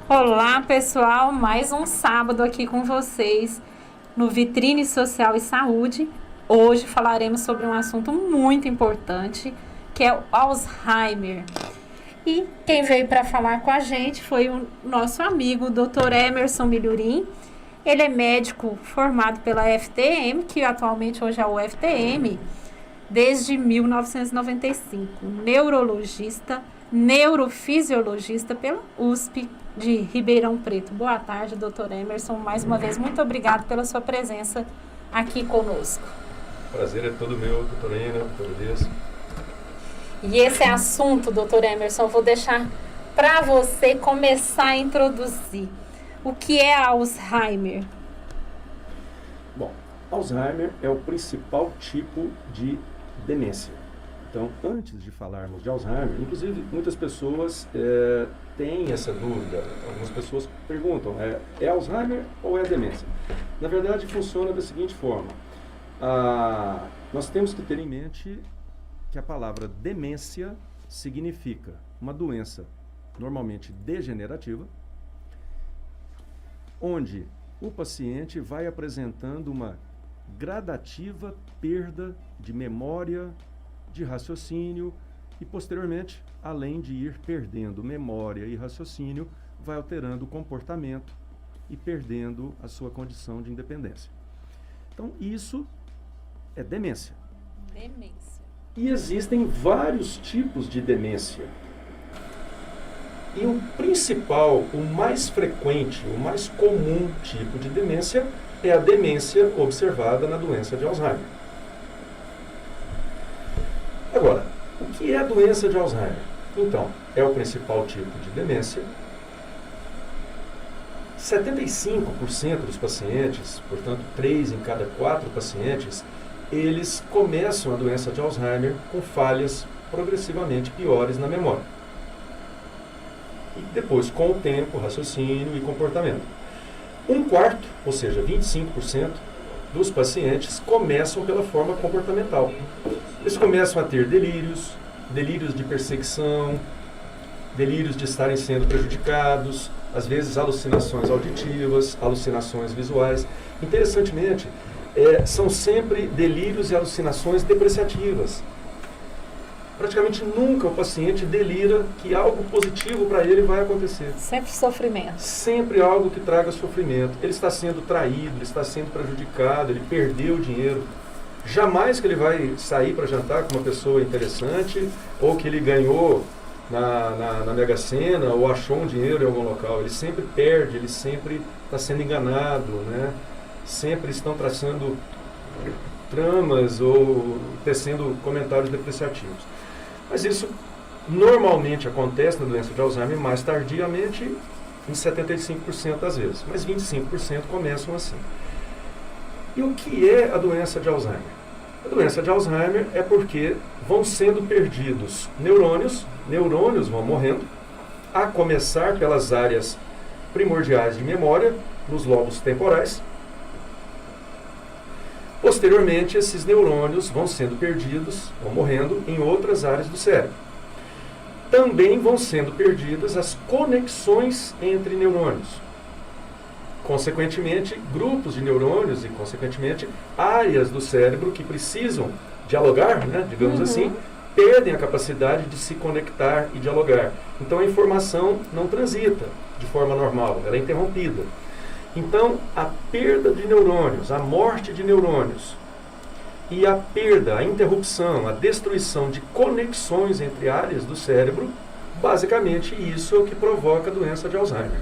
Olá, pessoal, mais um sábado aqui com vocês no Vitrine Social e Saúde. Hoje falaremos sobre um assunto muito importante, que é o Alzheimer. E quem veio para falar com a gente foi o nosso amigo, o Dr. Emerson Milhurim. Ele é médico formado pela FTM, que atualmente hoje é o FTM, desde 1995, neurologista, neurofisiologista pela USP de Ribeirão Preto. Boa tarde, doutor Emerson. Mais uma vez, muito obrigado pela sua presença aqui conosco. Prazer é todo meu, doutora Ina, doutora Elias. E esse assunto, doutor Emerson, eu vou deixar para você começar a introduzir. O que é Alzheimer? Bom, Alzheimer é o principal tipo de demência. Então, antes de falarmos de Alzheimer, inclusive muitas pessoas têm essa dúvida. Algumas pessoas perguntam, é Alzheimer ou é demência? Na verdade, funciona da seguinte forma. Nós temos que ter em mente que a palavra demência significa uma doença normalmente degenerativa, onde o paciente vai apresentando uma gradativa perda de memória, de raciocínio e, posteriormente, além de ir perdendo memória e raciocínio, vai alterando o comportamento e perdendo a sua condição de independência. Então, isso é demência. Demência. E existem vários tipos de demência. E o principal, o mais frequente, o mais comum tipo de demência é a demência observada na doença de Alzheimer. Agora, o que é a doença de Alzheimer? Então, é o principal tipo de demência. 75% dos pacientes, portanto, 3 em cada 4 pacientes, eles começam a doença de Alzheimer com falhas progressivamente piores na memória. E depois, com o tempo, raciocínio e comportamento. 1/4, ou seja, 25% dos pacientes começam pela forma comportamental. Eles começam a ter delírios de perseguição, delírios de estarem sendo prejudicados, às vezes alucinações auditivas, alucinações visuais. Interessantemente, são sempre delírios e alucinações depreciativas. Praticamente nunca o paciente delira que algo positivo para ele vai acontecer. Sempre sofrimento. Sempre algo que traga sofrimento. Ele está sendo traído, ele está sendo prejudicado, ele perdeu dinheiro. Jamais que ele vai sair para jantar com uma pessoa interessante ou que ele ganhou na Mega Sena ou achou um dinheiro em algum local. Ele sempre perde, ele sempre está sendo enganado, né? Sempre estão traçando tramas ou tecendo comentários depreciativos. Mas isso normalmente acontece na doença de Alzheimer mais tardiamente, em 75% das vezes, mas 25% começam assim. E o que é a doença de Alzheimer? A doença de Alzheimer é porque vão sendo perdidos neurônios vão morrendo, a começar pelas áreas primordiais de memória, nos lobos temporais. Posteriormente, esses neurônios vão sendo perdidos, vão morrendo em outras áreas do cérebro. Também vão sendo perdidas as conexões entre neurônios. Consequentemente, grupos de neurônios e, consequentemente, áreas do cérebro que precisam dialogar, né, digamos assim, perdem a capacidade de se conectar e dialogar. Então, a informação não transita de forma normal, ela é interrompida. Então, a perda de neurônios, a morte de neurônios e a perda, a interrupção, a destruição de conexões entre áreas do cérebro, basicamente isso é o que provoca a doença de Alzheimer.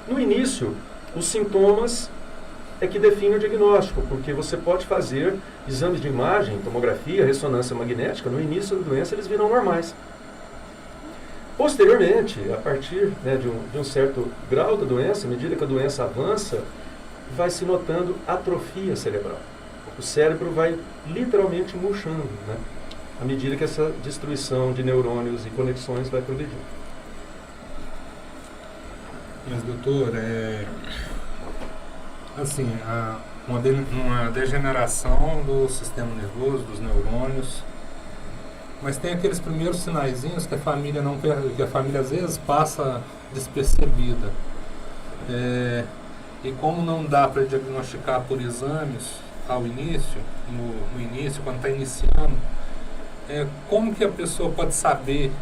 No início, os sintomas é que definem o diagnóstico, porque você pode fazer exames de imagem, tomografia, ressonância magnética, no início da doença eles viram normais. Posteriormente, a partir de um certo grau da doença, à medida que a doença avança, vai se notando atrofia cerebral. O cérebro vai literalmente murchando, né, à medida que essa destruição de neurônios e conexões vai progredindo. Mas, doutor, assim, uma degeneração do sistema nervoso, dos neurônios, mas tem aqueles primeiros sinaizinhos que a família não que a família às vezes passa despercebida. E como não dá para diagnosticar por exames ao início, no início, quando está iniciando, como que a pessoa pode saber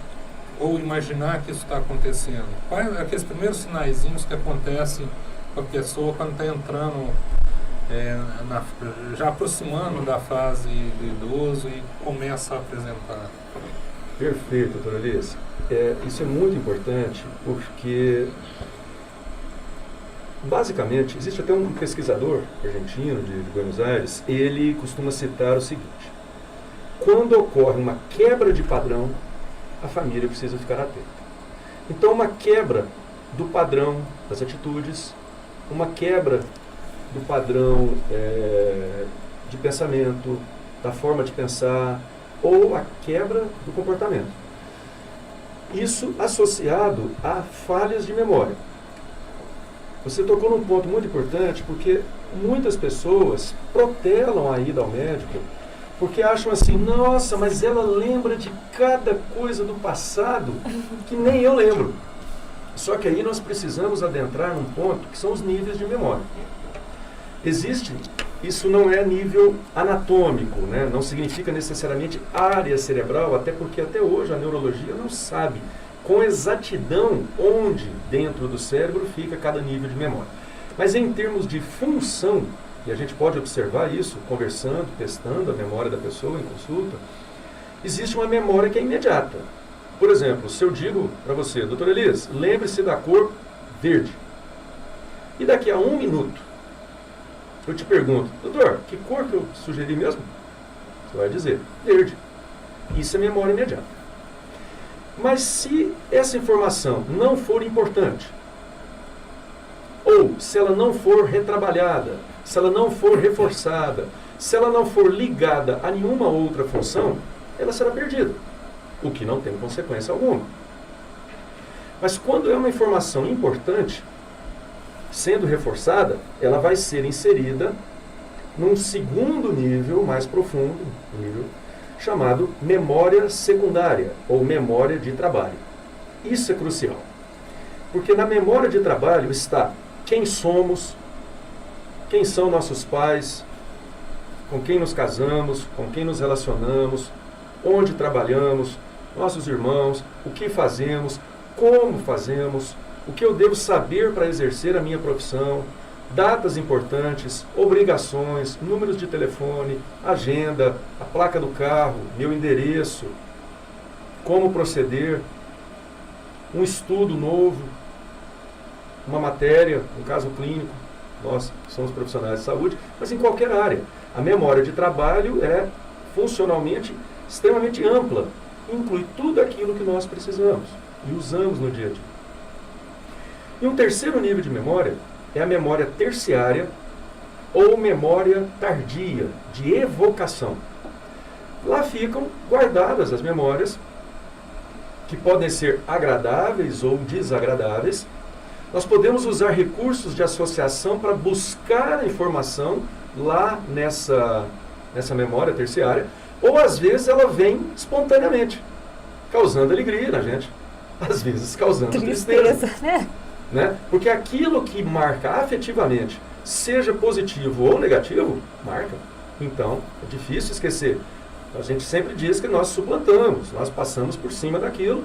ou imaginar que isso está acontecendo? Quais aqueles primeiros sinaizinhos que acontecem com a pessoa quando está entrando, já aproximando da fase do idoso e começa a apresentar? Perfeito, doutora Elias. Isso é muito importante porque, basicamente, existe até um pesquisador argentino de Buenos Aires, ele costuma citar o seguinte: quando ocorre uma quebra de padrão, a família precisa ficar atenta. Então, uma quebra do padrão das atitudes, uma quebra do padrão de pensamento, da forma de pensar, ou a quebra do comportamento. Isso associado a falhas de memória. Você tocou num ponto muito importante, porque muitas pessoas protelam a ida ao médico porque acham assim: nossa, mas ela lembra de cada coisa do passado que nem eu lembro. Só que aí nós precisamos adentrar num ponto que são os níveis de memória. Isso não é nível anatômico, né? Não significa necessariamente área cerebral, até porque até hoje a neurologia não sabe com exatidão onde dentro do cérebro fica cada nível de memória. Mas em termos de função, e a gente pode observar isso conversando, testando a memória da pessoa em consulta, existe uma memória que é imediata. Por exemplo, se eu digo para você: doutor Elias, lembre-se da cor verde. E daqui a 1 minuto, eu te pergunto: doutor, que cor que eu sugeri mesmo? Você vai dizer: verde. Isso é memória imediata. Mas se essa informação não for importante, ou se ela não for retrabalhada, se ela não for reforçada, se ela não for ligada a nenhuma outra função, ela será perdida, o que não tem consequência alguma. Mas quando é uma informação importante, sendo reforçada, ela vai ser inserida num segundo nível mais profundo, nível chamado memória secundária, ou memória de trabalho. Isso é crucial, porque na memória de trabalho está quem somos, quem são nossos pais, com quem nos casamos, com quem nos relacionamos, onde trabalhamos, nossos irmãos, o que fazemos, como fazemos, o que eu devo saber para exercer a minha profissão, datas importantes, obrigações, números de telefone, agenda, a placa do carro, meu endereço, como proceder, um estudo novo, uma matéria, um caso clínico. Nós somos profissionais de saúde, mas em qualquer área. A memória de trabalho é funcionalmente extremamente ampla, inclui tudo aquilo que nós precisamos e usamos no dia a dia. E um terceiro nível de memória é a memória terciária ou memória tardia, de evocação. Lá ficam guardadas as memórias, que podem ser agradáveis ou desagradáveis. Nós podemos usar recursos de associação para buscar a informação lá nessa memória terciária, ou às vezes ela vem espontaneamente, causando alegria na gente, às vezes causando tristeza. Né? Porque aquilo que marca afetivamente, seja positivo ou negativo, marca. Então, é difícil esquecer. A gente sempre diz que nós suplantamos, nós passamos por cima daquilo,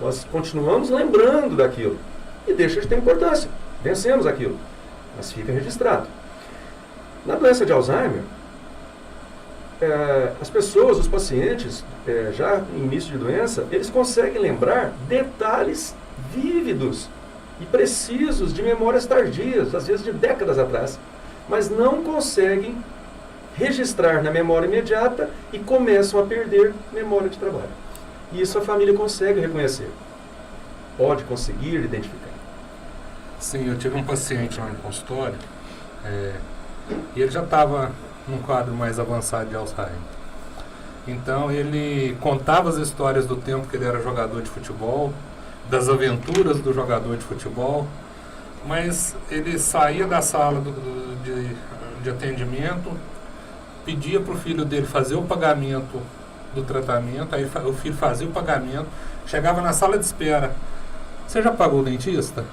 nós continuamos lembrando daquilo. E deixa de ter importância. Vencemos aquilo. Mas fica registrado. Na doença de Alzheimer, as pessoas, os pacientes, já em início de doença, eles conseguem lembrar detalhes vívidos e precisos de memórias tardias, às vezes de décadas atrás, mas não conseguem registrar na memória imediata e começam a perder memória de trabalho. E isso a família consegue reconhecer. Pode conseguir identificar. Sim, eu tive um paciente lá no consultório e ele já estava num quadro mais avançado de Alzheimer. Então ele contava as histórias do tempo que ele era jogador de futebol, das aventuras do jogador de futebol, mas ele saía da sala de atendimento, pedia para o filho dele fazer o pagamento do tratamento, aí o filho fazia o pagamento, chegava na sala de espera. Você já pagou o dentista?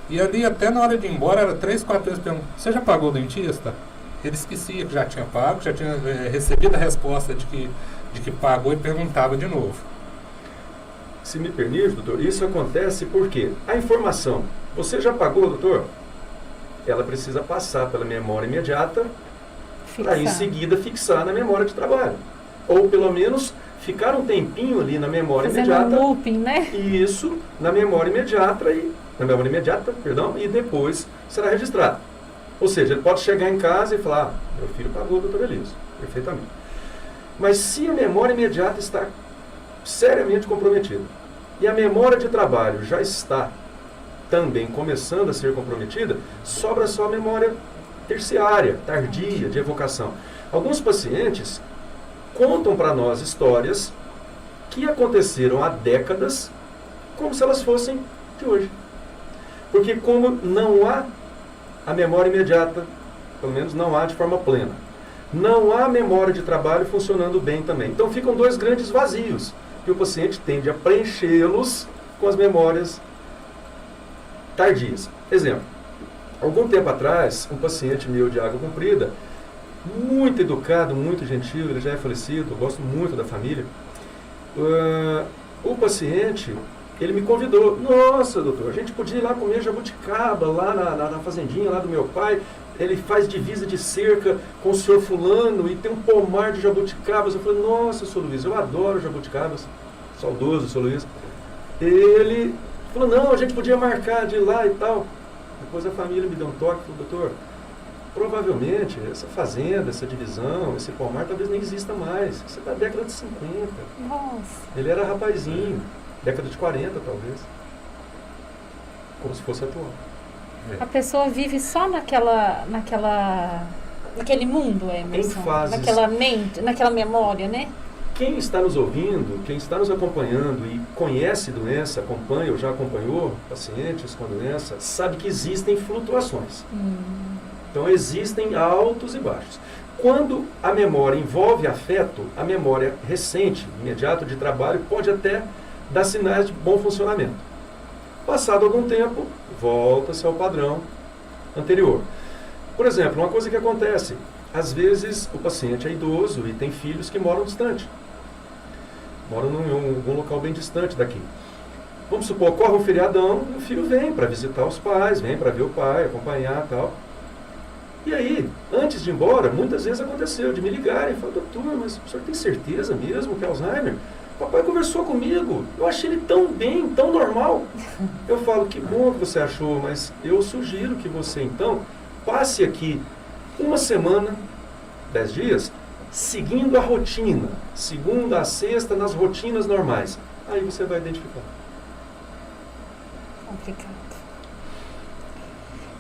E ali, até na hora de ir embora, era 3, 4 vezes perguntando, você já pagou o dentista? Ele esquecia que já tinha pago, já tinha recebido a resposta de que pagou e perguntava de novo. Se me permite, doutor, isso acontece porque a informação, você já pagou, doutor? Ela precisa passar pela memória imediata para em seguida fixar na memória de trabalho. Ou pelo menos ficar um tempinho ali na memória imediata. Um looping, né? Isso, na memória imediata, e depois será registrado. Ou seja, ele pode chegar em casa e falar, meu filho pagou, doutor Elias, perfeitamente. Mas se a memória imediata está seriamente comprometida e a memória de trabalho já está também começando a ser comprometida, sobra só a memória terciária, tardia, de evocação. Alguns pacientes contam para nós histórias que aconteceram há décadas como se elas fossem de hoje. Porque como não há a memória imediata, pelo menos não há de forma plena, não há memória de trabalho funcionando bem também. Então ficam dois grandes vazios, que o paciente tende a preenchê-los com as memórias tardias. Exemplo, algum tempo atrás, um paciente meu de água comprida, muito educado, muito gentil, ele já é falecido, eu gosto muito da família. O paciente, ele me convidou, nossa doutor, a gente podia ir lá comer jabuticaba, lá na fazendinha lá do meu pai, ele faz divisa de cerca com o senhor fulano e tem um pomar de jabuticabas. Eu falei, nossa, senhor Luiz, eu adoro jabuticabas, saudoso, senhor Luiz. Ele falou, não, a gente podia marcar de ir lá e tal. Depois a família me deu um toque, falou, doutor, provavelmente essa fazenda, essa divisão, esse pomar talvez nem exista mais. Isso é da década de 50. Nossa. Ele era rapazinho, década de 40 talvez. Como se fosse atual. A pessoa vive só naquele mundo, Emerson. Em fases. Naquela mente, naquela memória, né? Quem está nos ouvindo, quem está nos acompanhando e conhece doença, acompanha ou já acompanhou pacientes com doença, sabe que existem flutuações. Então existem altos e baixos. Quando a memória envolve afeto, a memória recente, imediata de trabalho, pode até dar sinais de bom funcionamento. Passado algum tempo, volta-se ao padrão anterior. Por exemplo, uma coisa que acontece, às vezes o paciente é idoso e tem filhos que moram distante. Moram em algum local bem distante daqui. Vamos supor, corre um feriadão, o filho vem para visitar os pais, vem para ver o pai, acompanhar e tal. E aí, antes de ir embora, muitas vezes aconteceu de me ligarem e falar, doutor, mas o senhor tem certeza mesmo que é Alzheimer? O papai conversou comigo, eu achei ele tão bem, tão normal. Eu falo, que bom que você achou, mas eu sugiro que você então passe aqui uma semana, 10 dias, seguindo a rotina, segunda a sexta, nas rotinas normais. Aí você vai identificar. Complicado.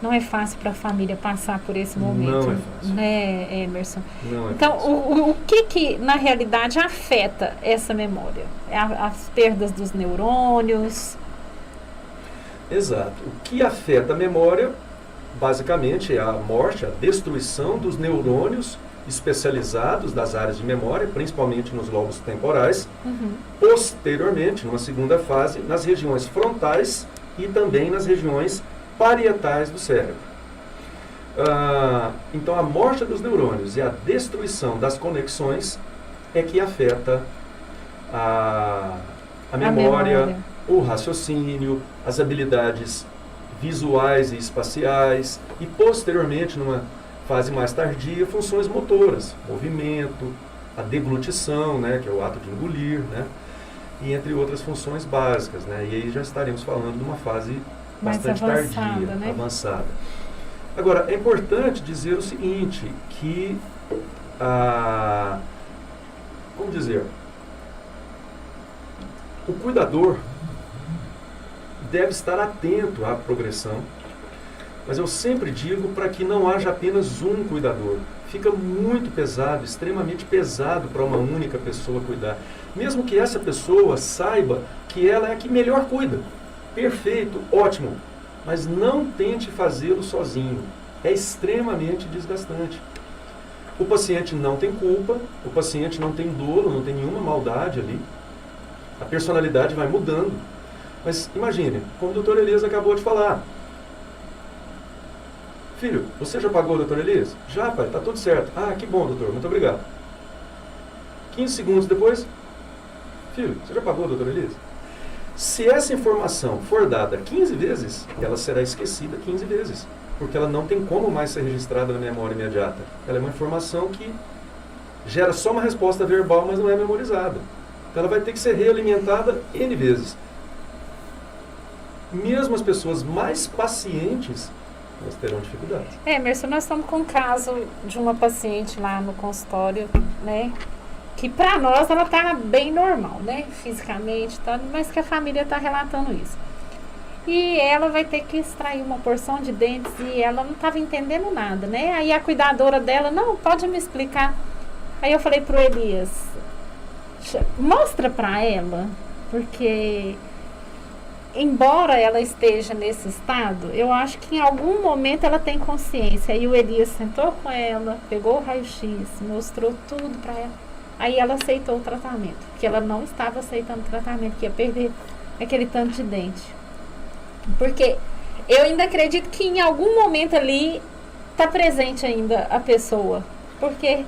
Não é fácil para a família passar por esse momento. Não é fácil. Né, Emerson? Não é Então, fácil. o que na realidade afeta essa memória? As perdas dos neurônios? Exato. O que afeta a memória, basicamente, é a morte, a destruição dos neurônios especializados das áreas de memória, principalmente nos lobos temporais. Posteriormente, numa segunda fase, nas regiões frontais e também nas regiões parietais do cérebro. Então, a morte dos neurônios e a destruição das conexões é que afeta a memória, o raciocínio, as habilidades visuais e espaciais e, posteriormente, numa fase mais tardia, funções motoras, movimento, a deglutição, né, que é o ato de engolir, né, e entre outras funções básicas, né, e aí já estaremos falando de uma fase bastante tardia, né? Avançada. Agora, é importante dizer o seguinte, que, como dizer, o cuidador deve estar atento à progressão, mas eu sempre digo para que não haja apenas um cuidador. Fica muito pesado, extremamente pesado para uma única pessoa cuidar. Mesmo que essa pessoa saiba que ela é a que melhor cuida. Perfeito, ótimo, mas não tente fazê-lo sozinho. É extremamente desgastante. O paciente não tem culpa, o paciente não tem dolo, não tem nenhuma maldade ali. A personalidade vai mudando. Mas imagine, como o doutor Elias acabou de falar. Filho, você já pagou, doutor Elias? Já, pai, tá tudo certo. Ah, que bom, doutor, muito obrigado. 15 segundos depois, filho, você já pagou, doutor Elias? Se essa informação for dada 15 vezes, ela será esquecida 15 vezes. Porque ela não tem como mais ser registrada na memória imediata. Ela é uma informação que gera só uma resposta verbal, mas não é memorizada. Então ela vai ter que ser realimentada N vezes. Mesmo as pessoas mais pacientes, elas terão dificuldades. Emerson, nós estamos com um caso de uma paciente lá no consultório, né? Que para nós ela está bem normal, né? Fisicamente, tá, mas que a família está relatando isso. E ela vai ter que extrair uma porção de dentes e ela não estava entendendo nada, né? Aí a cuidadora dela, não, pode me explicar. Aí eu falei pro Elias, mostra para ela, porque embora ela esteja nesse estado, eu acho que em algum momento ela tem consciência. Aí o Elias sentou com ela, pegou o raio-x, mostrou tudo para ela. Aí ela aceitou o tratamento, porque ela não estava aceitando o tratamento, que ia perder aquele tanto de dente. Porque eu ainda acredito que em algum momento ali está presente ainda a pessoa. Porque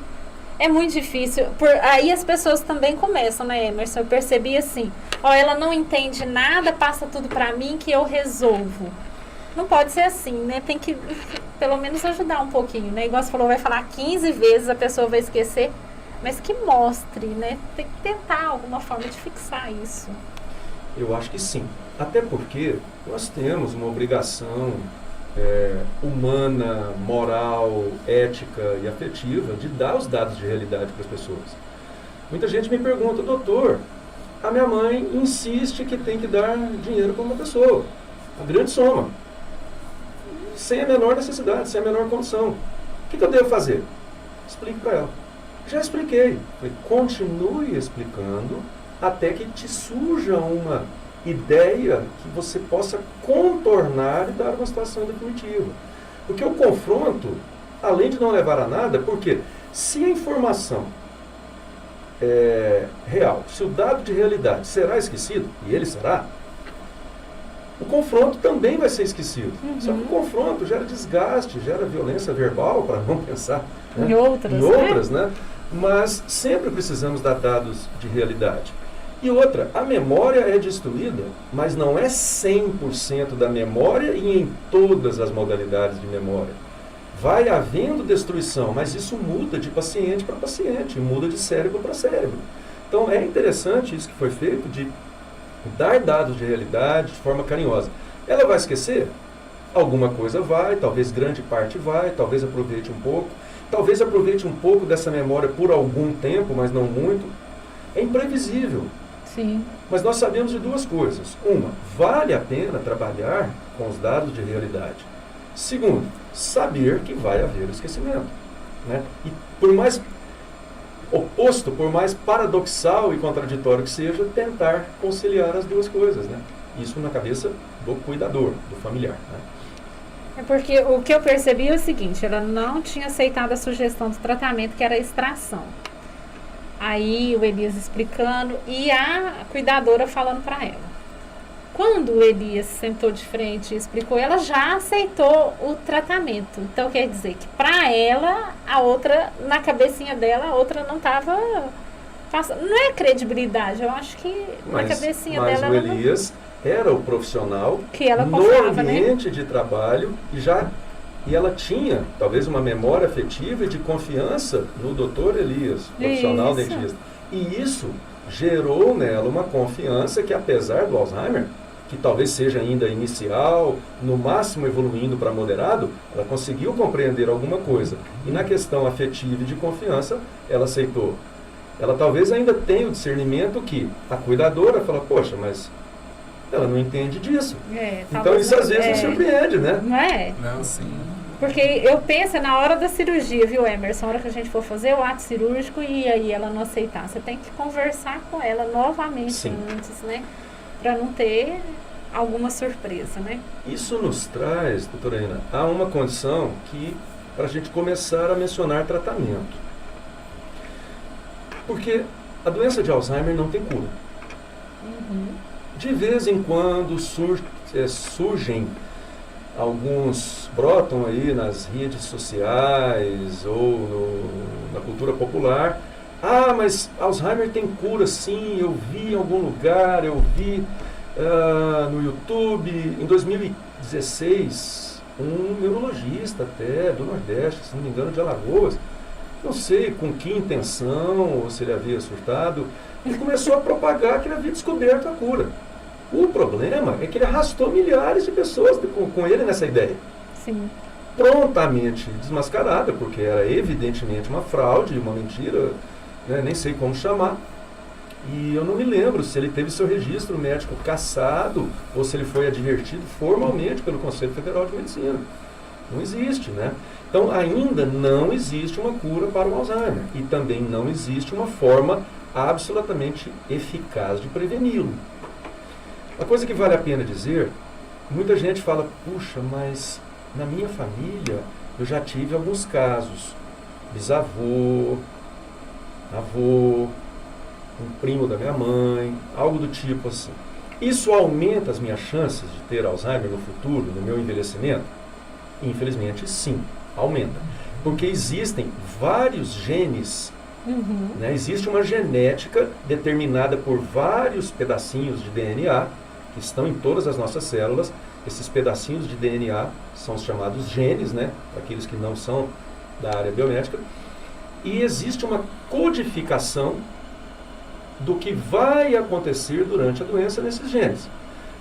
é muito difícil. Aí as pessoas também começam, né, Emerson? Eu percebi assim, ó, ela não entende nada, passa tudo para mim que eu resolvo. Não pode ser assim, né? Tem que pelo menos ajudar um pouquinho, né? Igual você falou, vai falar 15 vezes, a pessoa vai esquecer. Mas que mostre, né? Tem que tentar alguma forma de fixar isso. Eu acho que sim. Até porque nós temos uma obrigação humana, moral, ética e afetiva de dar os dados de realidade para as pessoas. Muita gente me pergunta, doutor, a minha mãe insiste que tem que dar dinheiro para uma pessoa, uma grande soma, sem a menor necessidade, sem a menor condição. O que eu devo fazer? Explique para ela. Já expliquei. Falei, continue explicando até que te surja uma ideia que você possa contornar e dar uma situação definitiva. Porque o confronto, além de não levar a nada, porque se a informação é real, se o dado de realidade será esquecido, e ele será, o confronto também vai ser esquecido. Só que o confronto gera desgaste, gera violência verbal, para não pensar, né, em outras, né? Mas sempre precisamos dar dados de realidade. E outra, a memória é destruída, mas não é 100% da memória e em todas as modalidades de memória. Vai havendo destruição, mas isso muda de paciente para paciente, muda de cérebro para cérebro. Então é interessante isso que foi feito, de dar dados de realidade de forma carinhosa. Ela vai esquecer? Alguma coisa vai, talvez grande parte vai, talvez aproveite um pouco. Talvez aproveite um pouco dessa memória por algum tempo, mas não muito. É imprevisível. Sim. Mas nós sabemos de duas coisas. Uma, vale a pena trabalhar com os dados de realidade. Segundo, saber que vai haver o esquecimento, né? E por mais oposto, por mais paradoxal e contraditório que seja, tentar conciliar as duas coisas, né? Isso na cabeça do cuidador, do familiar, né? É porque o que eu percebi é o seguinte, ela não tinha aceitado a sugestão do tratamento, que era a extração. Aí o Elias explicando e a cuidadora falando para ela. Quando o Elias sentou de frente e explicou, ela já aceitou o tratamento. Então quer dizer que para ela, a outra, na cabecinha dela, a outra não estava... Não é credibilidade, eu acho que na cabecinha dela... Mas o Elias era o profissional que ela no confiava, ambiente, né, de trabalho e ela tinha talvez uma memória afetiva e de confiança no Dr. Elias, profissional dentista. E isso gerou nela uma confiança que, apesar do Alzheimer, que talvez seja ainda inicial, no máximo evoluindo para moderado, ela conseguiu compreender alguma coisa. E na questão afetiva e de confiança, ela aceitou. Ela talvez ainda tenha o discernimento que a cuidadora fala, poxa, mas ela não entende disso. Então isso às vezes nos surpreende, né? Não é? Não, sim. Porque eu penso na hora da cirurgia, viu, Emerson? Na hora que a gente for fazer o ato cirúrgico e aí ela não aceitar. Você tem que conversar com ela novamente antes, né? Para não ter alguma surpresa, né? Isso nos traz, doutora Ana, a uma condição que para a gente começar a mencionar tratamento. Porque a doença de Alzheimer não tem cura. De vez em quando surgem brotam aí nas redes sociais ou na cultura popular. Ah, mas Alzheimer tem cura sim, eu vi em algum lugar, eu vi no YouTube. Em 2016, um neurologista até do Nordeste, se não me engano de Alagoas, não sei com que intenção, ou se ele havia surtado, ele começou a propagar que ele havia descoberto a cura. O problema é que ele arrastou milhares de pessoas com ele nessa ideia. Sim. Prontamente desmascarada, porque era evidentemente uma fraude, uma mentira, né, nem sei como chamar. E eu não me lembro se ele teve seu registro médico cassado ou se ele foi advertido formalmente pelo Conselho Federal de Medicina. Não existe, né? Então ainda não existe uma cura para o Alzheimer e também não existe uma forma absolutamente eficaz de preveni-lo. Uma coisa que vale a pena dizer, muita gente fala, puxa, mas na minha família eu já tive alguns casos, bisavô, avô, um primo da minha mãe, algo do tipo assim. Isso aumenta as minhas chances de ter Alzheimer no futuro, no meu envelhecimento? Infelizmente, sim, aumenta. Porque existem vários genes, né? Existe uma genética determinada por vários pedacinhos de DNA, que estão em todas as nossas células. Esses pedacinhos de DNA são os chamados genes, né? Aqueles que não são da área biomédica. E existe uma codificação do que vai acontecer durante a doença nesses genes.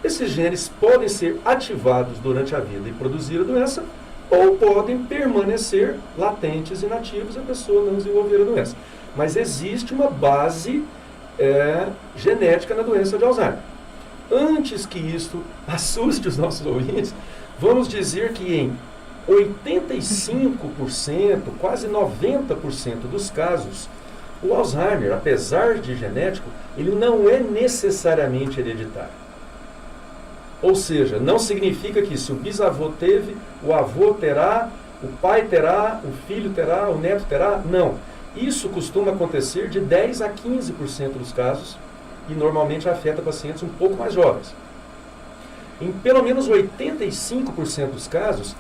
Esses genes podem ser ativados durante a vida e produzir a doença, ou podem permanecer latentes e inativos e a pessoa não desenvolver a doença. Mas existe uma base genética na doença de Alzheimer. Antes que isto assuste os nossos ouvintes, vamos dizer que em 85%, quase 90% dos casos, o Alzheimer, apesar de genético, ele não é necessariamente hereditário. Ou seja, não significa que se o bisavô teve, o avô terá, o pai terá, o filho terá, o neto terá. Não. Isso costuma acontecer de 10 a 15% dos casos e normalmente afeta pacientes um pouco mais jovens. Em pelo menos 85% dos casos,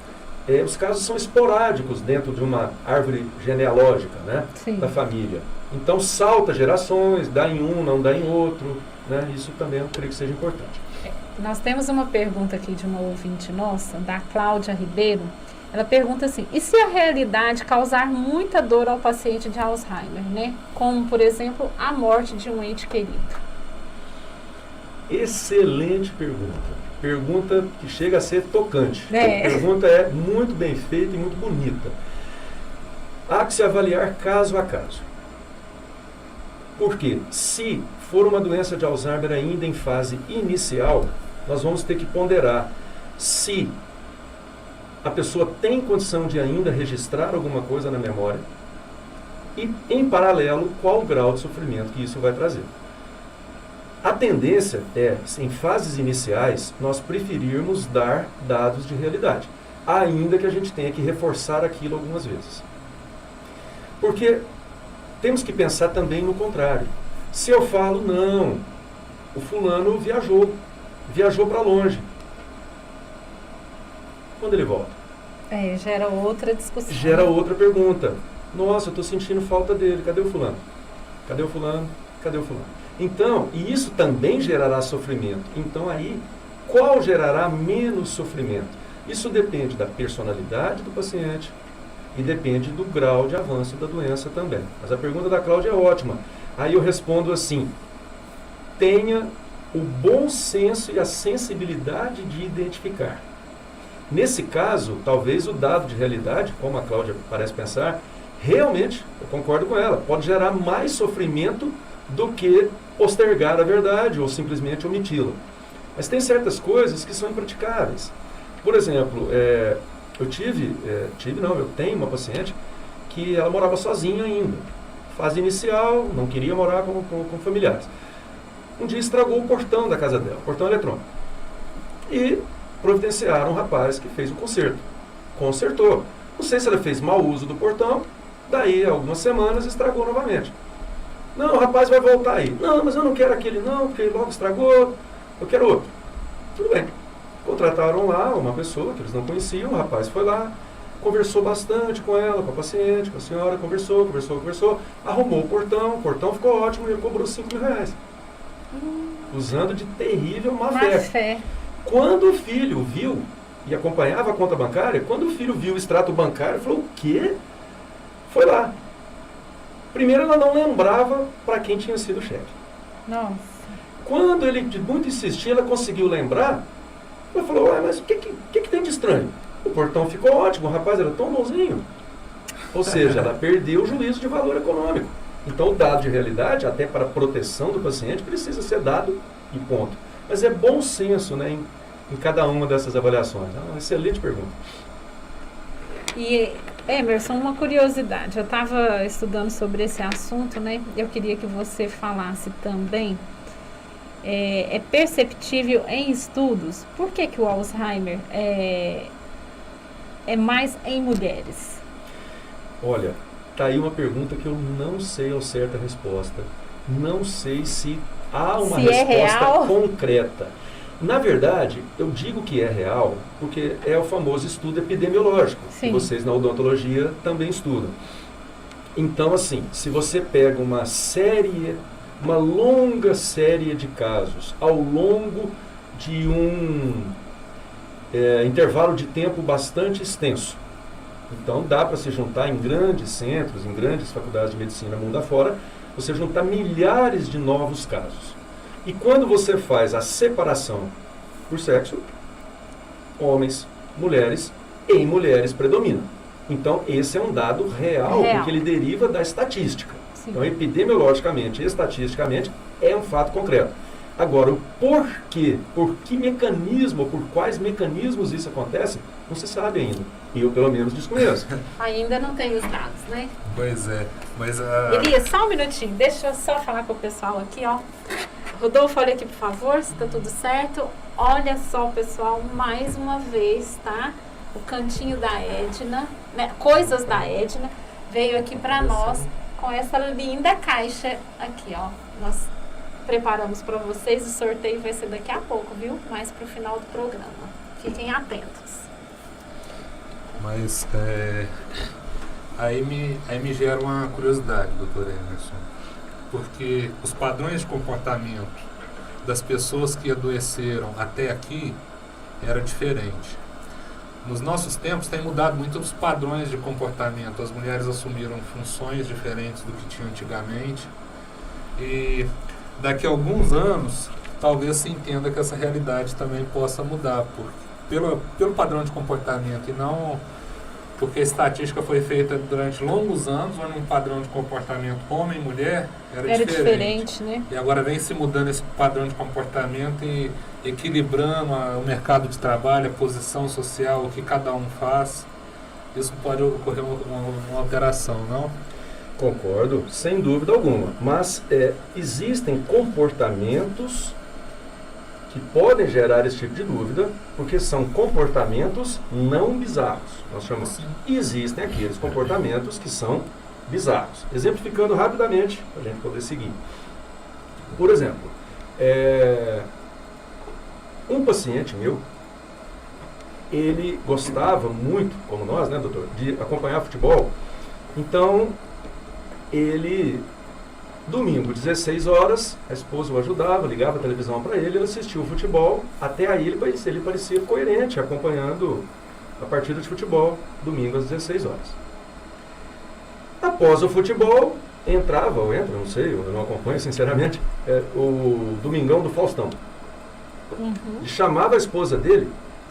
os casos são esporádicos dentro de uma árvore genealógica, né, da família. Então salta gerações, dá em um, não dá em outro, né? Isso também eu creio que seja importante. Nós temos uma pergunta aqui de uma ouvinte nossa, da Cláudia Ribeiro. Ela pergunta assim, e se a realidade causar muita dor ao paciente de Alzheimer, né? Como, por exemplo, a morte de um ente querido? Excelente pergunta. Pergunta que chega a ser tocante. A pergunta é muito bem feita e muito bonita. Há que se avaliar caso a caso. Por quê? Se for uma doença de Alzheimer ainda em fase inicial, nós vamos ter que ponderar se a pessoa tem condição de ainda registrar alguma coisa na memória e, em paralelo, qual o grau de sofrimento que isso vai trazer. A tendência é, em fases iniciais, nós preferirmos dar dados de realidade, ainda que a gente tenha que reforçar aquilo algumas vezes. Porque temos que pensar também no contrário. Se eu falo, não, o fulano viajou para longe. Quando ele volta? Gera outra discussão. Gera outra pergunta. Nossa, eu estou sentindo falta dele. Cadê o fulano? Cadê o fulano? Cadê o fulano? Então, e isso também gerará sofrimento. Então aí, qual gerará menos sofrimento? Isso depende da personalidade do paciente e depende do grau de avanço da doença também. Mas a pergunta da Cláudia é ótima. Aí eu respondo assim, tenha o bom senso e a sensibilidade de identificar. Nesse caso, talvez o dado de realidade, como a Cláudia parece pensar, realmente, eu concordo com ela, pode gerar mais sofrimento do que postergar a verdade ou simplesmente omiti-la. Mas tem certas coisas que são impraticáveis. Por exemplo, eu tenho uma paciente que ela morava sozinha ainda. Fase inicial, não queria morar com familiares. Um dia estragou o portão da casa dela, o portão eletrônico. E providenciaram um rapaz que fez o conserto. Consertou. Não sei se ela fez mau uso do portão, daí algumas semanas estragou novamente. Não, o rapaz vai voltar aí. Não, mas eu não quero aquele não, porque logo estragou, eu quero outro. Tudo bem. Contrataram lá uma pessoa que eles não conheciam, o rapaz foi lá, conversou bastante com ela, com a paciente, com a senhora, conversou, arrumou o portão ficou ótimo e ele cobrou R$5.000. Usando de terrível má fé. Quando o filho viu e acompanhava a conta bancária, quando o filho viu o extrato bancário, falou, o quê? Foi lá. Primeiro ela não lembrava para quem tinha sido o cheque. Nossa. Quando ele de muito insistir, ela conseguiu lembrar, ela falou, ué, mas o que tem de estranho? O portão ficou ótimo, o rapaz era tão bonzinho. Ou seja, ela perdeu o juízo de valor econômico. Então o dado de realidade, até para a proteção do paciente, precisa ser dado e ponto. Mas é bom senso, né, em cada uma dessas avaliações. É uma excelente pergunta. E, Emerson, uma curiosidade. Eu estava estudando sobre esse assunto, né? Eu queria que você falasse também. É perceptível em estudos, por que o Alzheimer é mais em mulheres? Olha, tá aí uma pergunta que eu não sei ao certo a resposta. Não sei se há uma resposta concreta. Na verdade, eu digo que é real porque é o famoso estudo epidemiológico, Sim. que vocês na odontologia também estudam. Então, assim, se você pega uma longa série de casos ao longo de um intervalo de tempo bastante extenso, então dá para se juntar em grandes centros, em grandes faculdades de medicina mundo afora, você juntar milhares de novos casos. E quando você faz a separação por sexo, homens, mulheres, em mulheres predomina. Então esse é um dado real. Porque ele deriva da estatística. Sim. Então epidemiologicamente e estatisticamente é um fato concreto. Agora, o porquê, por que mecanismo, por quais mecanismos isso acontece, não se sabe ainda. E eu, pelo menos, desconheço. Ainda não tem os dados, né? Pois é, mas Elias, só um minutinho, deixa eu só falar com o pessoal aqui, ó. Rodolfo, olha aqui, por favor, se tá tudo certo. Olha só, pessoal, mais uma vez, tá? O cantinho da Edna, né? Coisas da Edna, veio aqui para nós com essa linda caixa aqui, ó. Nós preparamos para vocês, o sorteio vai ser daqui a pouco, viu? Mais pro final do programa. Fiquem atentos. Mas aí me gera uma curiosidade, doutor Emerson, porque os padrões de comportamento das pessoas que adoeceram até aqui era diferente. Nos nossos tempos tem mudado muito os padrões de comportamento. As mulheres assumiram funções diferentes do que tinham antigamente. E daqui a alguns anos, talvez se entenda que essa realidade também possa mudar, pelo padrão de comportamento e não porque a estatística foi feita durante longos anos, onde um padrão de comportamento homem e mulher era diferente, né? E agora vem se mudando esse padrão de comportamento e equilibrando o mercado de trabalho, a posição social, o que cada um faz. Isso pode ocorrer uma alteração, não? Concordo, sem dúvida alguma. Mas existem comportamentos que podem gerar esse tipo de dúvida, porque são comportamentos não bizarros. Nós chamamos assim. E existem aqueles comportamentos que são bizarros. Exemplificando rapidamente, para a gente poder seguir. Por exemplo, um paciente meu, ele gostava muito, como nós, né, doutor, de acompanhar futebol. Então, ele, domingo, 16 horas, a esposa o ajudava, ligava a televisão para ele assistia o futebol. Até aí ele parecia coerente, acompanhando a partida de futebol, domingo às 16 horas. Após o futebol, entra, não sei, eu não acompanho sinceramente, o Domingão do Faustão. Uhum. Ele chamava a esposa dele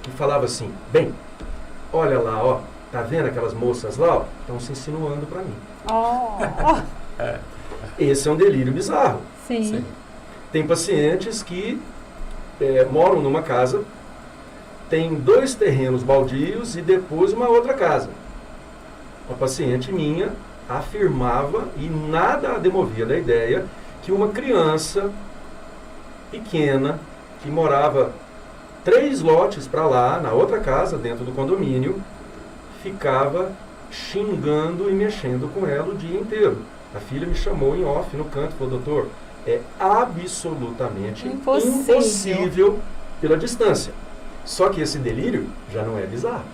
e falava assim, bem, olha lá, ó, tá vendo aquelas moças lá, ó, estão se insinuando para mim. Oh. Esse é um delírio bizarro. Sim. Tem pacientes que moram numa casa, tem 2 terrenos baldios e depois uma outra casa. Uma paciente minha afirmava, e nada a demovia da ideia, que uma criança pequena, que morava 3 lotes para lá, na outra casa, dentro do condomínio, ficava xingando e mexendo com ela o dia inteiro. A filha me chamou em off no canto e falou: doutor, é absolutamente impossível pela distância. Só que esse delírio já não é bizarro.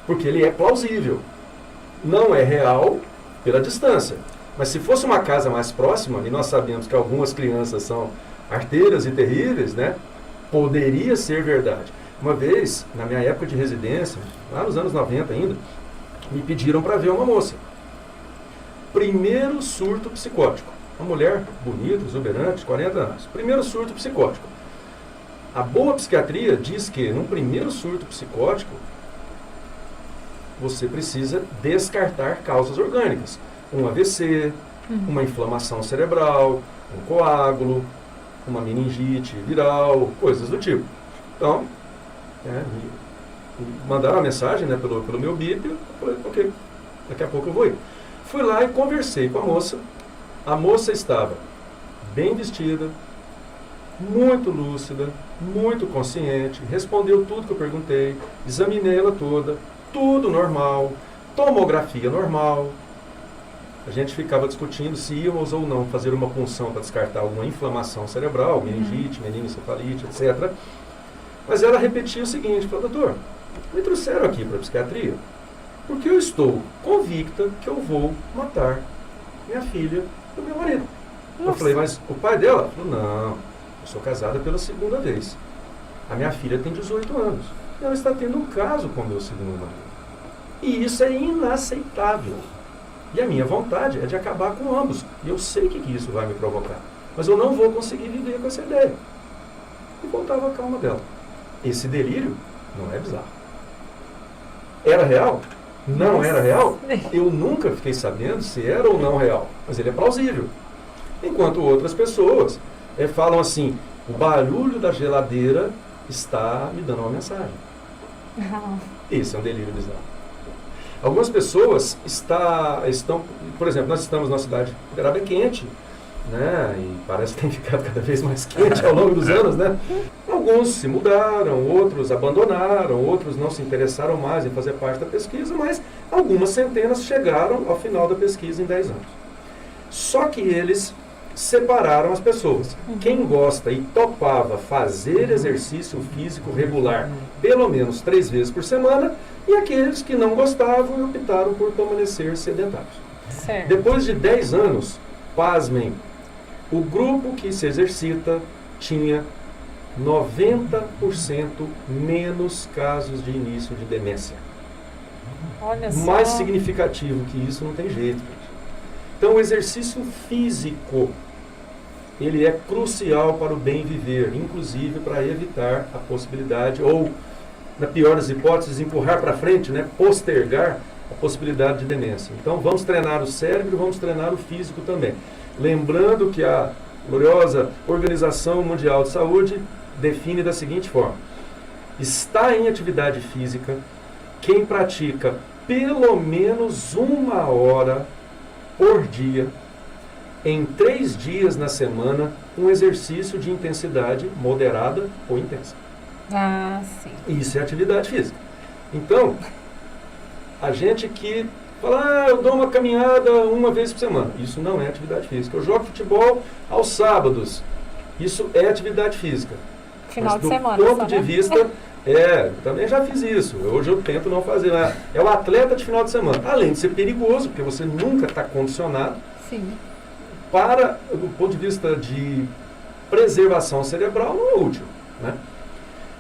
Porque ele é plausível. Não é real pela distância. Mas se fosse uma casa mais próxima, e nós sabemos que algumas crianças são arteiras e terríveis, né? Poderia ser verdade. Uma vez, na minha época de residência, lá nos anos 90 ainda, me pediram para ver uma moça. Primeiro surto psicótico. Uma mulher bonita, exuberante, 40 anos. Primeiro surto psicótico. A boa psiquiatria diz que, num primeiro surto psicótico, você precisa descartar causas orgânicas. Um AVC, uma inflamação cerebral, um coágulo, uma meningite viral, coisas do tipo. Então, me mandaram uma mensagem, né, pelo meu bip, eu falei: ok, daqui a pouco eu vou ir. Fui lá e conversei com a moça. A moça estava bem vestida, muito lúcida, muito consciente, respondeu tudo que eu perguntei, examinei ela toda, tudo normal, tomografia normal. A gente ficava discutindo se íamos ou não fazer uma punção para descartar alguma inflamação cerebral, meningite, meningoencefalite, etc. Mas ela repetia o seguinte: falou: doutor, me trouxeram aqui para a psiquiatria porque eu estou convicta que eu vou matar minha filha do meu marido. Nossa. Eu falei: mas o pai dela? Falou: não, eu sou casada pela segunda vez. A minha filha tem 18 anos. E ela está tendo um caso com o meu segundo marido. E isso é inaceitável. E a minha vontade é de acabar com ambos. E eu sei que isso vai me provocar. Mas eu não vou conseguir viver com essa ideia. E voltava a calma dela. Esse delírio não é bizarro. Era real? Não era real? Eu nunca fiquei sabendo se era ou não real. Mas ele é plausível. Enquanto outras pessoas falam assim: o barulho da geladeira está me dando uma mensagem. Esse é um delírio bizarro. Algumas pessoas estão, por exemplo, nós estamos numa cidade considerada quente, né? E parece que tem ficado cada vez mais quente ao longo dos anos, né? Alguns se mudaram, outros abandonaram, outros não se interessaram mais em fazer parte da pesquisa, mas algumas centenas chegaram ao final da pesquisa em 10 anos. Só que eles separaram as pessoas. Quem gosta e topava fazer exercício físico regular pelo menos 3 vezes por semana, e aqueles que não gostavam e optaram por permanecer sedentários. Certo. Depois de 10 anos, pasmem, o grupo que se exercita tinha 90% menos casos de início de demência. Olha só. Mais significativo que isso não tem jeito, gente. Então, o exercício físico, ele é crucial para o bem viver, inclusive para evitar a possibilidade, ou, na pior das hipóteses, empurrar para frente, né, postergar a possibilidade de demência. Então, vamos treinar o cérebro, vamos treinar o físico também. Lembrando que a gloriosa Organização Mundial de Saúde define da seguinte forma: está em atividade física quem pratica pelo menos 1 hora por dia, em 3 dias na semana, um exercício de intensidade moderada ou intensa. Ah, sim. Isso é atividade física. Então, a gente que fala: eu dou uma caminhada 1 vez por semana. Isso não é atividade física. Eu jogo futebol aos sábados. Isso é atividade física. Final de semana. Do ponto de vista, também já fiz isso. Hoje eu tento não fazer. É o atleta de final de semana. Além de ser perigoso, porque você nunca está condicionado. Sim. Para, do ponto de vista de preservação cerebral, não é útil, né?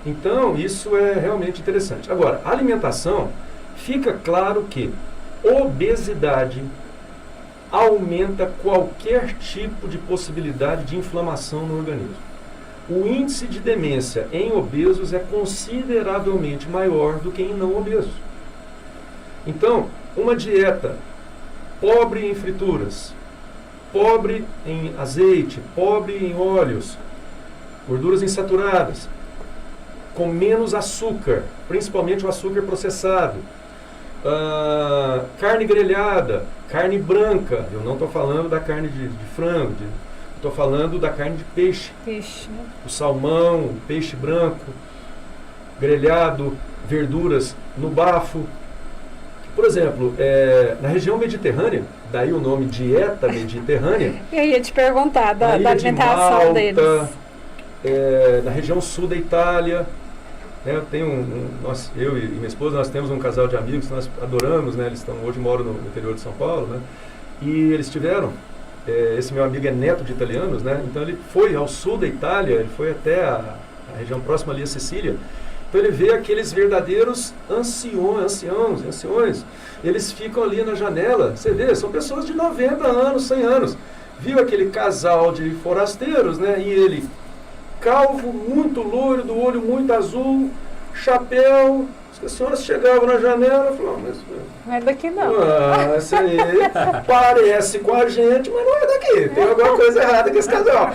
Então, isso é realmente interessante. Agora, a alimentação, fica claro que obesidade aumenta qualquer tipo de possibilidade de inflamação no organismo. O índice de demência em obesos é consideravelmente maior do que em não obesos. Então, uma dieta pobre em frituras, pobre em azeite, pobre em óleos, gorduras insaturadas, com menos açúcar, principalmente o açúcar processado, carne grelhada, carne branca, eu não estou falando da carne de frango, estou falando da carne de peixe. Peixe, né? O salmão, o peixe branco. grelhado, verduras no bafo. Por exemplo, na região mediterrânea, daí o nome dieta mediterrânea. Eu ia te perguntar da alimentação Malta, deles. Na região sul da Itália. Né, eu e minha esposa, nós temos um casal de amigos que nós adoramos, né, eles hoje moram no interior de São Paulo, né, e eles tiveram, esse meu amigo é neto de italianos, né, então ele foi ao sul da Itália, ele foi até a região próxima ali a Sicília, então ele vê aqueles verdadeiros anciões, eles ficam ali na janela, você vê, são pessoas de 90 anos, 100 anos, viu aquele casal de forasteiros, né, e ele... calvo, muito loiro, do olho muito azul, chapéu. As senhoras chegavam na janela e falavam, mas não é daqui não. Esse aí parece com a gente, mas não é daqui. Tem alguma coisa errada com esse casal.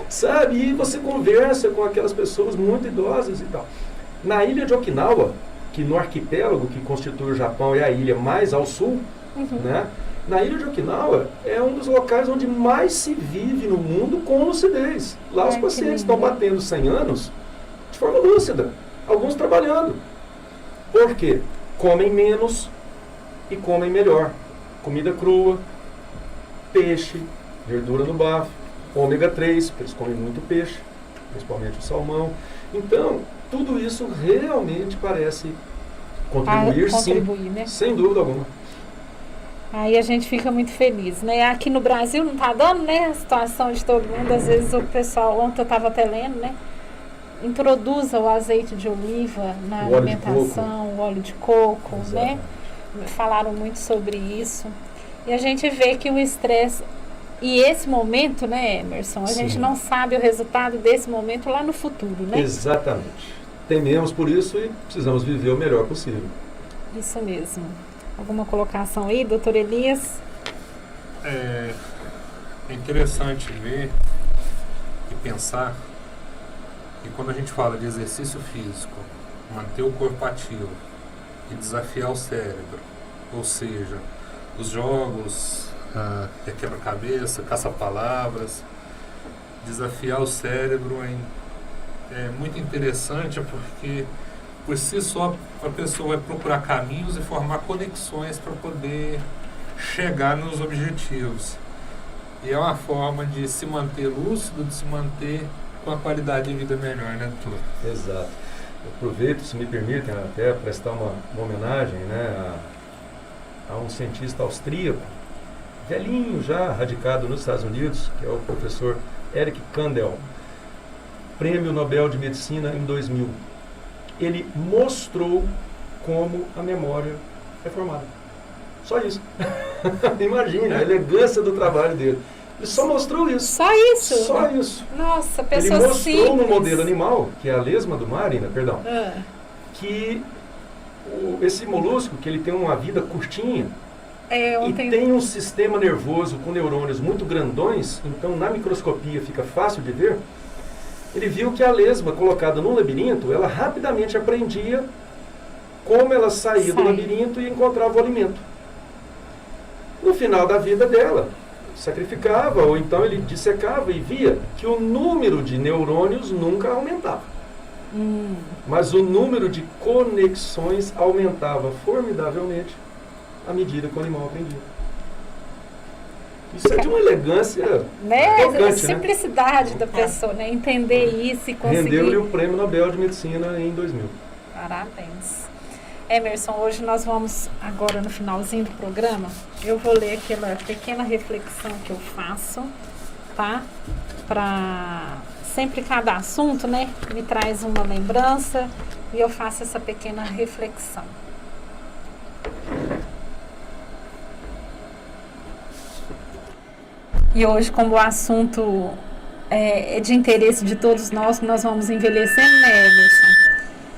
Sabe? E você conversa com aquelas pessoas muito idosas e tal. Na ilha de Okinawa, que no arquipélago que constitui o Japão é a ilha mais ao sul, né? Na ilha de Okinawa é um dos locais onde mais se vive no mundo com lucidez. Lá os pacientes estão batendo 100 anos de forma lúcida, alguns trabalhando. Por quê? Comem menos e comem melhor. Comida crua, peixe, verdura no bafo, ômega 3, porque eles comem muito peixe, principalmente o salmão. Então, tudo isso realmente parece contribuir, sim, né? Sem dúvida alguma. Aí a gente fica muito feliz, né? Aqui no Brasil não tá dando, né? A situação de todo mundo. Às vezes o pessoal, ontem eu estava até lendo, né? Introduza o azeite de oliva na alimentação, o óleo de coco, né? Falaram muito sobre isso. E a gente vê que o estresse... E esse momento, né, Emerson? A gente não sabe o resultado desse momento lá no futuro, né? Exatamente. Tememos por isso e precisamos viver o melhor possível. Isso mesmo. Alguma colocação aí, doutor Elias? É interessante ver e pensar que quando a gente fala de exercício físico, manter o corpo ativo e desafiar o cérebro, ou seja, os jogos, quebra-cabeça, caça-palavras, desafiar o cérebro é muito interessante porque por si só a pessoa vai procurar caminhos e formar conexões para poder chegar nos objetivos. E é uma forma de se manter lúcido, de se manter com a qualidade de vida melhor, né, doutor? Exato. Eu aproveito, se me permitem, até prestar uma homenagem, né, a um cientista austríaco, velhinho já, radicado nos Estados Unidos, que é o professor Eric Kandel, Prêmio Nobel de Medicina em 2000. Ele mostrou como a memória é formada. Só isso. Imagina a elegância do trabalho dele. Ele só mostrou isso. Só isso? Só isso. Nossa, pessoa Ele mostrou simples. no modelo animal, que é a lesma do mar, perdão, que esse molusco, que ele tem uma vida curtinha, tem um sistema nervoso com neurônios muito grandões, então na microscopia fica fácil de ver. Ele viu que a lesma colocada no labirinto, ela rapidamente aprendia como ela saía do labirinto e encontrava o alimento. No final da vida dela, sacrificava, ou então ele dissecava e via que o número de neurônios nunca aumentava. Mas o número de conexões aumentava formidavelmente à medida que o animal aprendia. Isso é de uma elegância, né? tocante, A simplicidade da pessoa, né? Entender isso e conseguir... Rendeu-lhe o Prêmio Nobel de Medicina em 2000. Parabéns. Emerson, hoje nós vamos, agora no finalzinho do programa, eu vou ler aquela pequena reflexão que eu faço, tá? Sempre cada assunto, né? Me traz uma lembrança e eu faço essa pequena reflexão. E hoje, como o assunto é de interesse de todos nós vamos envelhecendo, né, Emerson?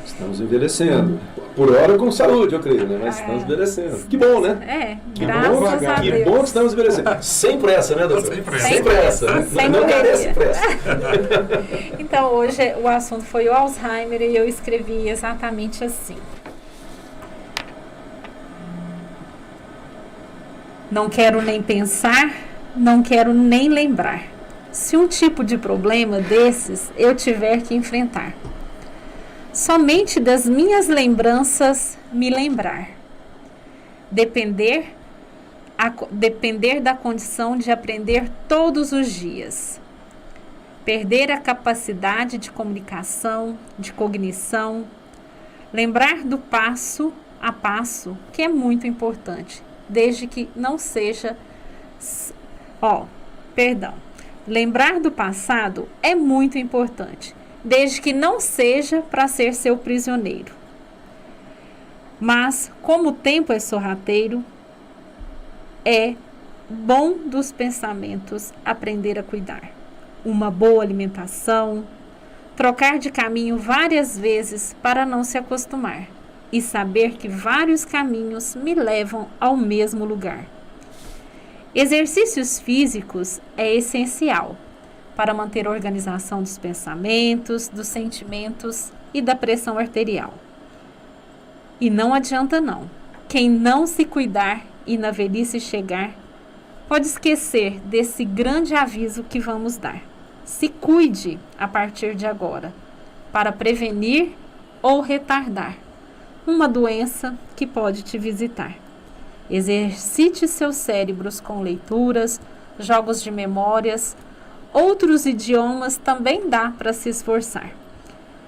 Estamos envelhecendo. Por hora com saúde, eu creio, né? Mas estamos envelhecendo. Que bom, né? Graças a Deus. Que bom que estamos envelhecendo. Sem pressa, né, doutor? Sem pressa. Não carece pressa. Então, hoje o assunto foi o Alzheimer e eu escrevi exatamente assim. Não quero nem pensar, não quero nem lembrar. Se um tipo de problema desses eu tiver que enfrentar. Somente das minhas lembranças me lembrar. Depender da condição de aprender todos os dias. Perder a capacidade de comunicação, de cognição. Lembrar do passo a passo, que é muito importante, desde que não seja... Lembrar do passado é muito importante, desde que não seja para ser seu prisioneiro. Mas, como o tempo é sorrateiro, é bom dos pensamentos aprender a cuidar. Uma boa alimentação, trocar de caminho várias vezes para não se acostumar e saber que vários caminhos me levam ao mesmo lugar. Exercícios físicos é essencial para manter a organização dos pensamentos, dos sentimentos e da pressão arterial. E não adianta não. Quem não se cuidar e na velhice chegar, pode esquecer desse grande aviso que vamos dar. Se cuide a partir de agora, para prevenir ou retardar uma doença que pode te visitar. Exercite seus cérebros com leituras, jogos de memórias, outros idiomas também dá para se esforçar.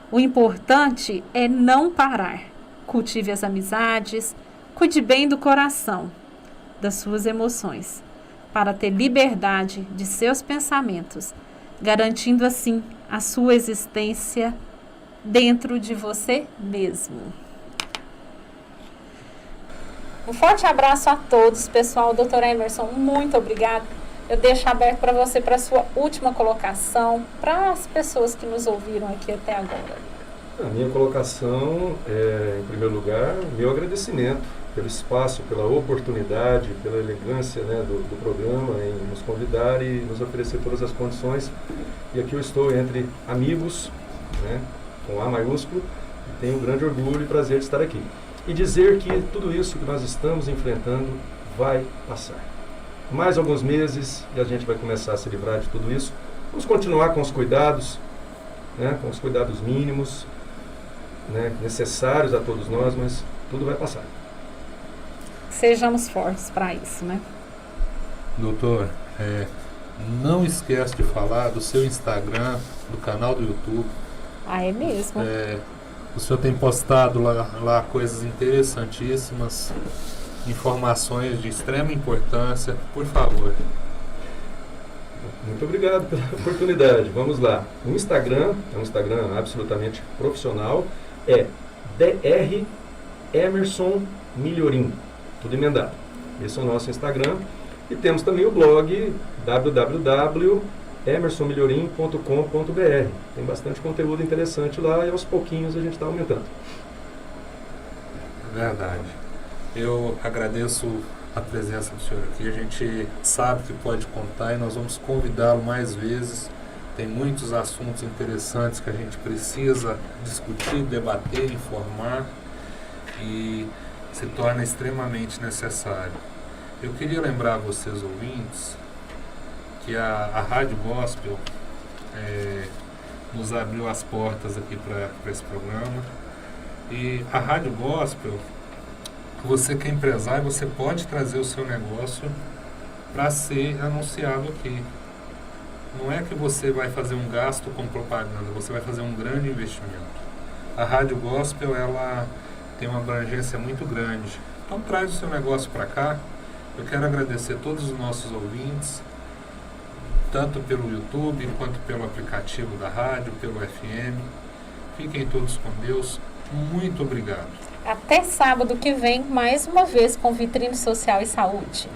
O importante é não parar. Cultive as amizades, cuide bem do coração, das suas emoções, para ter liberdade de seus pensamentos, garantindo assim a sua existência dentro de você mesmo. Um forte abraço a todos, pessoal. Dr. Emerson, muito obrigado. Eu deixo aberto para você, para a sua última colocação, para as pessoas que nos ouviram aqui até agora. A minha colocação é, em primeiro lugar, meu agradecimento pelo espaço, pela oportunidade, pela elegância, né, do programa em nos convidar e nos oferecer todas as condições. E aqui eu estou entre amigos, né, com A maiúsculo, e tenho um grande orgulho e prazer de estar aqui. E dizer que tudo isso que nós estamos enfrentando vai passar. Mais alguns meses e a gente vai começar a se livrar de tudo isso. Vamos continuar com os cuidados, né, com os cuidados mínimos, né, necessários a todos nós, mas tudo vai passar. Sejamos fortes para isso, né? Doutor, não esquece de falar do seu Instagram, do canal do YouTube. Ah, é mesmo? O senhor tem postado lá coisas interessantíssimas, informações de extrema importância. Por favor. Muito obrigado pela oportunidade. Vamos lá. O Instagram é um Instagram absolutamente profissional. É Dr. Emerson Milhorim. Tudo emendado. Esse é o nosso Instagram. E temos também o blog www.emersonmilhorim.com.br. Tem bastante conteúdo interessante lá e aos pouquinhos a gente está aumentando. Verdade. Eu agradeço a presença do senhor aqui. A gente sabe que pode contar e nós vamos convidá-lo mais vezes. Tem muitos assuntos interessantes que a gente precisa discutir, debater, informar e se torna extremamente necessário. Eu queria lembrar a vocês, ouvintes, que a Rádio Gospel nos abriu as portas aqui para esse programa. E a Rádio Gospel, você que é empresário, você pode trazer o seu negócio para ser anunciado aqui. Não é que você vai fazer um gasto com propaganda, você vai fazer um grande investimento. A Rádio Gospel, ela tem uma abrangência muito grande. Então traz o seu negócio para cá. Eu quero agradecer a todos os nossos ouvintes, tanto pelo YouTube, quanto pelo aplicativo da rádio, pelo FM. Fiquem todos com Deus. Muito obrigado. Até sábado que vem, mais uma vez com Vitrine Social e Saúde.